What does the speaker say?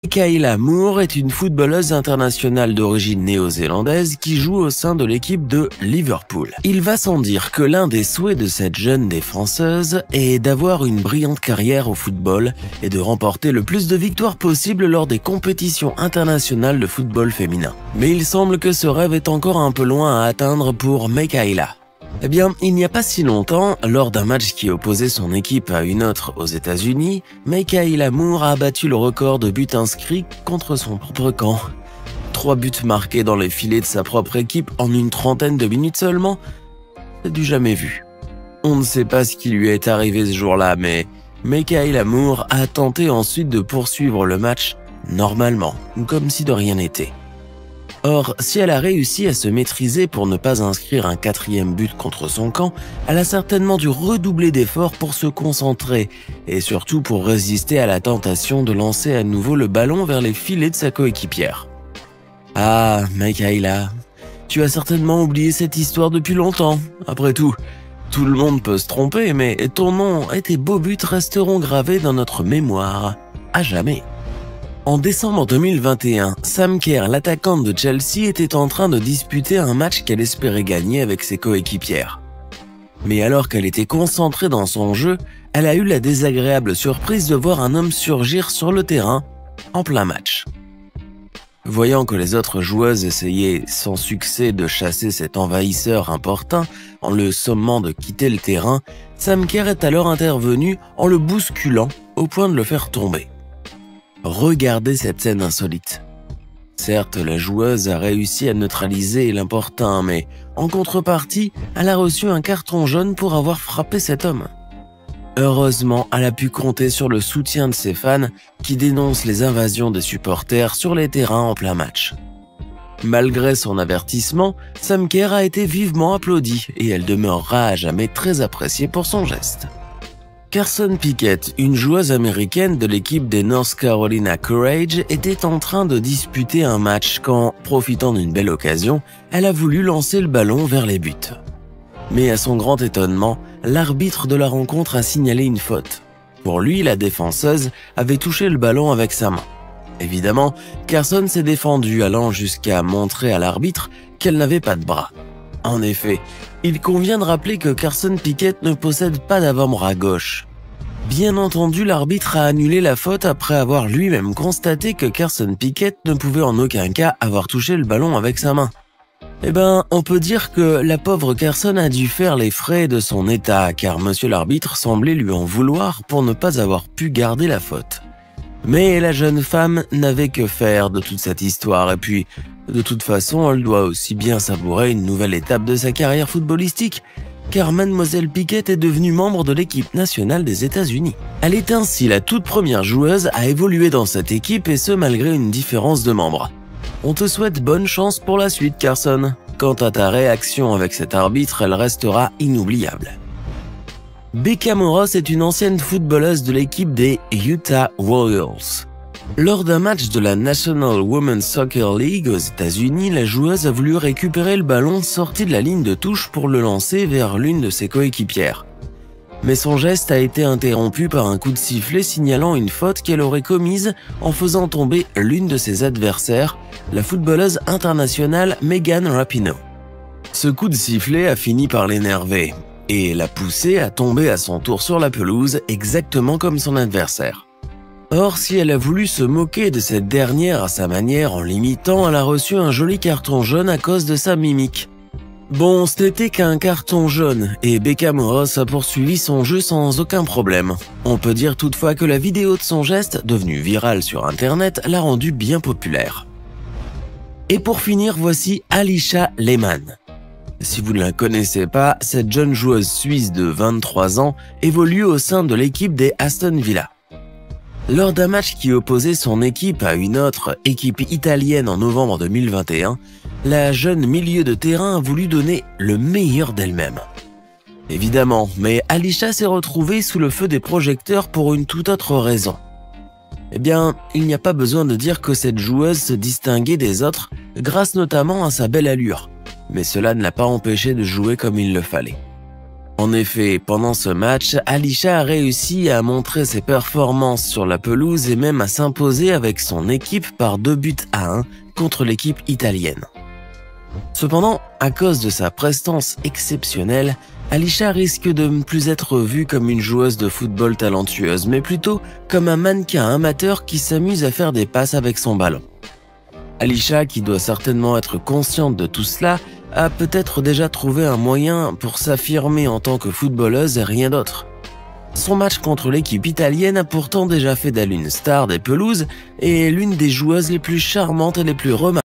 Kayla Moore est une footballeuse internationale d'origine néo-zélandaise qui joue au sein de l'équipe de Liverpool. Il va sans dire que l'un des souhaits de cette jeune défenseuse est d'avoir une brillante carrière au football et de remporter le plus de victoires possible lors des compétitions internationales de football féminin. Mais il semble que ce rêve est encore un peu loin à atteindre pour Kayla. Eh bien, il n'y a pas si longtemps, lors d'un match qui opposait son équipe à une autre aux États-Unis, Kayla Moore a battu le record de buts inscrits contre son propre camp. 3 buts marqués dans les filets de sa propre équipe en une trentaine de minutes seulement, c'est du jamais vu. On ne sait pas ce qui lui est arrivé ce jour-là, mais Kayla Moore a tenté ensuite de poursuivre le match normalement, comme si de rien n'était. Or, si elle a réussi à se maîtriser pour ne pas inscrire un 4e but contre son camp, elle a certainement dû redoubler d'efforts pour se concentrer et surtout pour résister à la tentation de lancer à nouveau le ballon vers les filets de sa coéquipière. Ah, Kayla, tu as certainement oublié cette histoire depuis longtemps. Après tout le monde peut se tromper, mais ton nom et tes beaux buts resteront gravés dans notre mémoire à jamais. En décembre 2021, Sam Kerr, l'attaquante de Chelsea, était en train de disputer un match qu'elle espérait gagner avec ses coéquipières. Mais alors qu'elle était concentrée dans son jeu, elle a eu la désagréable surprise de voir un homme surgir sur le terrain en plein match. Voyant que les autres joueuses essayaient sans succès de chasser cet envahisseur importun en le sommant de quitter le terrain, Sam Kerr est alors intervenu en le bousculant au point de le faire tomber. Regardez cette scène insolite. Certes, la joueuse a réussi à neutraliser l'importun, mais en contrepartie, elle a reçu un carton jaune pour avoir frappé cet homme. Heureusement, elle a pu compter sur le soutien de ses fans qui dénoncent les invasions des supporters sur les terrains en plein match. Malgré son avertissement, Sam Kerr a été vivement applaudie et elle demeurera à jamais très appréciée pour son geste. Carson Pickett, une joueuse américaine de l'équipe des North Carolina Courage, était en train de disputer un match quand, profitant d'une belle occasion, elle a voulu lancer le ballon vers les buts. Mais à son grand étonnement, l'arbitre de la rencontre a signalé une faute. Pour lui, la défenseuse avait touché le ballon avec sa main. Évidemment, Carson s'est défendue allant jusqu'à montrer à l'arbitre qu'elle n'avait pas de bras. En effet, il convient de rappeler que Carson Pickett ne possède pas d'avant-bras gauche. Bien entendu, l'arbitre a annulé la faute après avoir lui-même constaté que Carson Pickett ne pouvait en aucun cas avoir touché le ballon avec sa main. Eh ben, on peut dire que la pauvre Carson a dû faire les frais de son état, car monsieur l'arbitre semblait lui en vouloir pour ne pas avoir pu garder la faute. Mais la jeune femme n'avait que faire de toute cette histoire, et puis, de toute façon, elle doit aussi bien savourer une nouvelle étape de sa carrière footballistique, car Mademoiselle Pickett est devenue membre de l'équipe nationale des États-Unis. Elle est ainsi la toute première joueuse à évoluer dans cette équipe, et ce malgré une différence de membres. On te souhaite bonne chance pour la suite, Carson. Quant à ta réaction avec cet arbitre, elle restera inoubliable. Becca Moros est une ancienne footballeuse de l'équipe des Utah Royals. Lors d'un match de la National Women's Soccer League aux États-Unis, la joueuse a voulu récupérer le ballon sorti de la ligne de touche pour le lancer vers l'une de ses coéquipières. Mais son geste a été interrompu par un coup de sifflet signalant une faute qu'elle aurait commise en faisant tomber l'une de ses adversaires, la footballeuse internationale Megan Rapinoe. Ce coup de sifflet a fini par l'énerver et l'a poussée à tomber à son tour sur la pelouse exactement comme son adversaire. Or, si elle a voulu se moquer de cette dernière à sa manière en l'imitant, elle a reçu un joli carton jaune à cause de sa mimique. Bon, ce n'était qu'un carton jaune, et Becca Moros a poursuivi son jeu sans aucun problème. On peut dire toutefois que la vidéo de son geste, devenue virale sur internet, l'a rendu bien populaire. Et pour finir, voici Alisha Lehmann. Si vous ne la connaissez pas, cette jeune joueuse suisse de 23 ans évolue au sein de l'équipe des Aston Villa. Lors d'un match qui opposait son équipe à une autre équipe italienne en novembre 2021, la jeune milieu de terrain a voulu donner le meilleur d'elle-même. Évidemment, mais Alisha s'est retrouvée sous le feu des projecteurs pour une toute autre raison. Eh bien, il n'y a pas besoin de dire que cette joueuse se distinguait des autres grâce notamment à sa belle allure, mais cela ne l'a pas empêchée de jouer comme il le fallait. En effet, pendant ce match, Alisha a réussi à montrer ses performances sur la pelouse et même à s'imposer avec son équipe par 2-1 contre l'équipe italienne. Cependant, à cause de sa prestance exceptionnelle, Alisha risque de ne plus être vue comme une joueuse de football talentueuse, mais plutôt comme un mannequin amateur qui s'amuse à faire des passes avec son ballon. Alisha, qui doit certainement être consciente de tout cela, a peut-être déjà trouvé un moyen pour s'affirmer en tant que footballeuse et rien d'autre. Son match contre l'équipe italienne a pourtant déjà fait d'elle une star des pelouses et l'une des joueuses les plus charmantes et les plus remarquables